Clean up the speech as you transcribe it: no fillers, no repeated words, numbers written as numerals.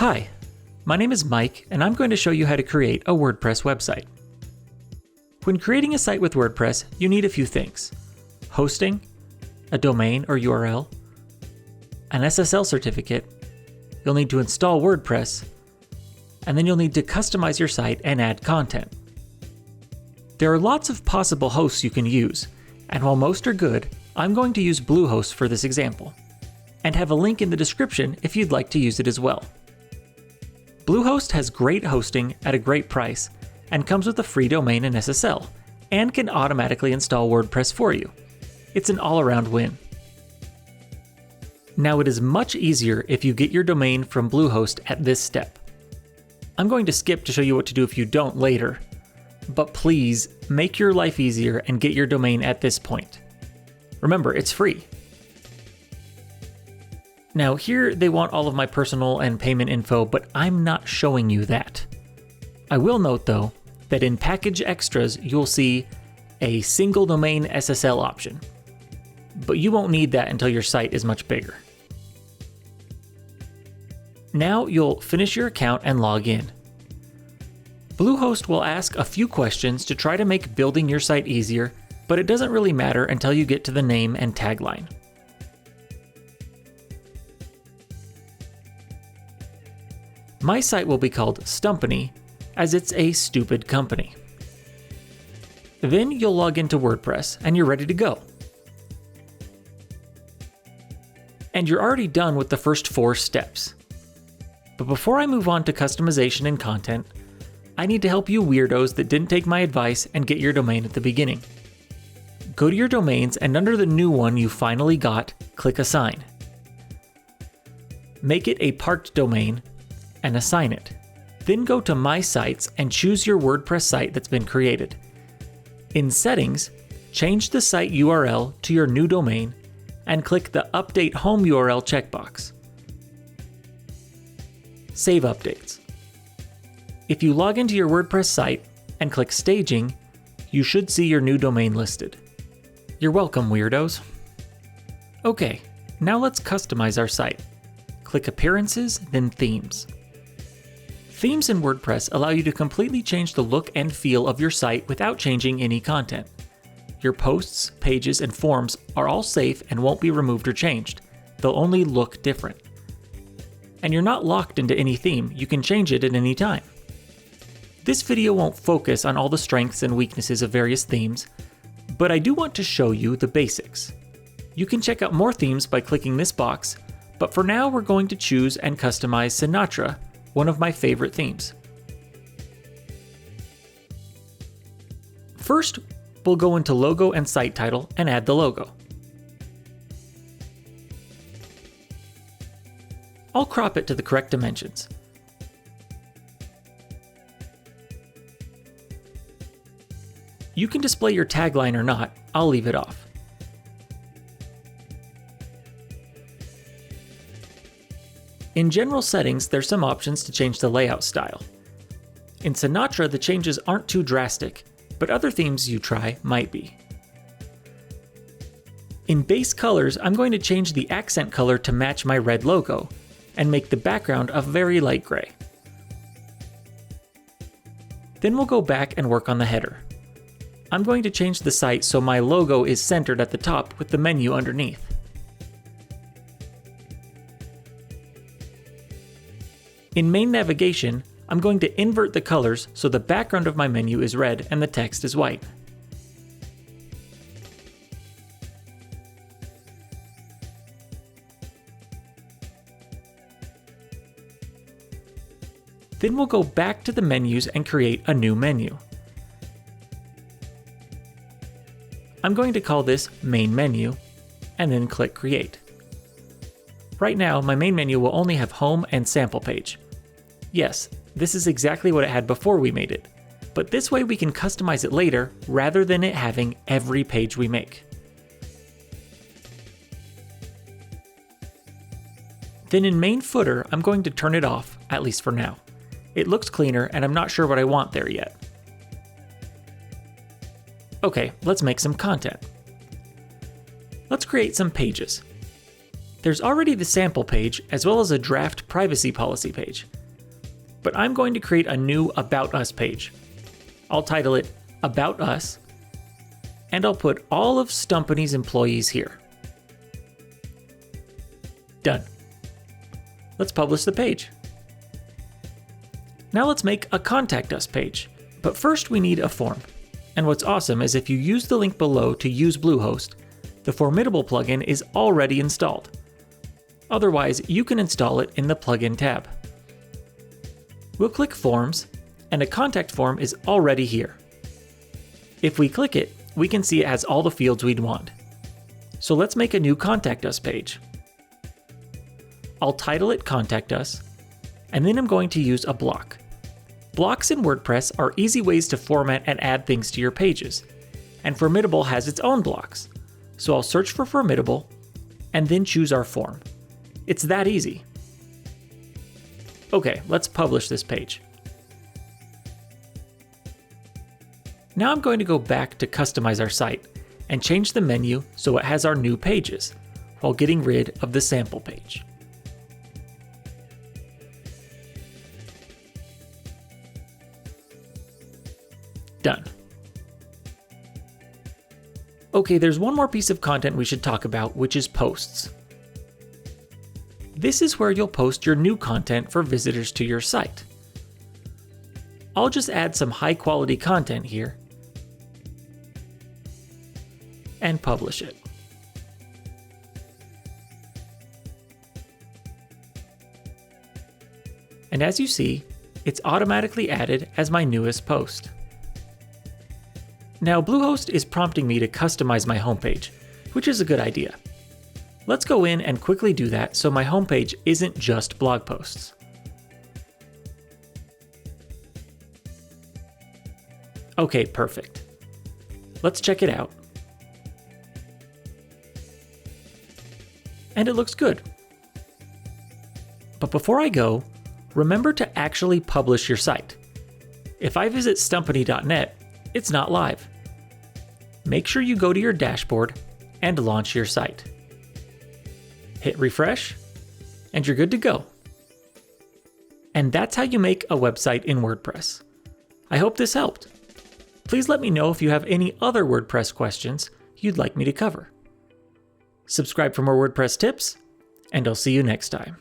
Hi, my name is Mike, and I'm going to show you how to create a WordPress website. When creating a site with WordPress, you need a few things: hosting, a domain or URL, an SSL certificate, you'll need to install WordPress, and then you'll need to customize your site and add content. There are lots of possible hosts you can use, and while most are good, I'm going to use Bluehost for this example, and have a link in the description if you'd like to use it as well. Bluehost has great hosting at a great price, and comes with a free domain and SSL, and can automatically install WordPress for you. It's an all-around win. Now it is much easier if you get your domain from Bluehost at this step. I'm going to skip to show you what to do if you don't later, but please make your life easier and get your domain at this point. Remember, it's free. Now here they want all of my personal and payment info, but I'm not showing you that. I will note though, that in package extras you'll see a single domain SSL option, but you won't need that until your site is much bigger. Now you'll finish your account and log in. Bluehost will ask a few questions to try to make building your site easier, but it doesn't really matter until you get to the name and tagline. My site will be called Stumpany, as it's a stupid company. Then you'll log into WordPress and you're ready to go. And you're already done with the first 4 steps. But before I move on to customization and content, I need to help you weirdos that didn't take my advice and get your domain at the beginning. Go to your domains and under the new one you finally got, click Assign. Make it a parked domain and assign it. Then go to My Sites and choose your WordPress site that's been created. In Settings, change the site URL to your new domain and click the Update Home URL checkbox. Save updates. If you log into your WordPress site and click Staging, you should see your new domain listed. You're welcome, weirdos. Okay, now let's customize our site. Click Appearances, then Themes. Themes in WordPress allow you to completely change the look and feel of your site without changing any content. Your posts, pages, and forms are all safe and won't be removed or changed. They'll only look different. And you're not locked into any theme, you can change it at any time. This video won't focus on all the strengths and weaknesses of various themes, but I do want to show you the basics. You can check out more themes by clicking this box, but for now we're going to choose and customize Sinatra, one of my favorite themes. First, we'll go into Logo and Site Title and add the logo. I'll crop it to the correct dimensions. You can display your tagline or not, I'll leave it off. In general settings, there's some options to change the layout style. In Sinatra, the changes aren't too drastic, but other themes you try might be. In base colors, I'm going to change the accent color to match my red logo, and make the background a very light gray. Then we'll go back and work on the header. I'm going to change the site so my logo is centered at the top with the menu underneath. In main navigation, I'm going to invert the colors so the background of my menu is red and the text is white. Then we'll go back to the menus and create a new menu. I'm going to call this Main Menu, and then click Create. Right now, my main menu will only have Home and Sample Page. Yes, this is exactly what it had before we made it, but this way we can customize it later rather than it having every page we make. Then in Main Footer, I'm going to turn it off, at least for now. It looks cleaner and I'm not sure what I want there yet. Okay, let's make some content. Let's create some pages. There's already the sample page as well as a draft privacy policy page. But I'm going to create a new About Us page. I'll title it About Us, and I'll put all of Stumpany's employees here. Done. Let's publish the page. Now let's make a Contact Us page. But first we need a form. And what's awesome is if you use the link below to use Bluehost, the Formidable plugin is already installed. Otherwise, you can install it in the Plugin tab. We'll click Forms, and a contact form is already here. If we click it, we can see it has all the fields we'd want. So let's make a new Contact Us page. I'll title it Contact Us, and then I'm going to use a block. Blocks in WordPress are easy ways to format and add things to your pages, and Formidable has its own blocks. So I'll search for Formidable, and then choose our form. It's that easy. Okay, let's publish this page. Now I'm going to go back to customize our site and change the menu so it has our new pages, while getting rid of the sample page. Done. Okay, there's one more piece of content we should talk about, which is posts. This is where you'll post your new content for visitors to your site. I'll just add some high quality content here and publish it. And as you see, it's automatically added as my newest post. Now Bluehost is prompting me to customize my homepage, which is a good idea. Let's go in and quickly do that so my homepage isn't just blog posts. Okay, perfect. Let's check it out. And it looks good. But before I go, remember to actually publish your site. If I visit stumpany.net, it's not live. Make sure you go to your dashboard and launch your site. Hit refresh, and you're good to go. And that's how you make a website in WordPress. I hope this helped. Please let me know if you have any other WordPress questions you'd like me to cover. Subscribe for more WordPress tips, and I'll see you next time.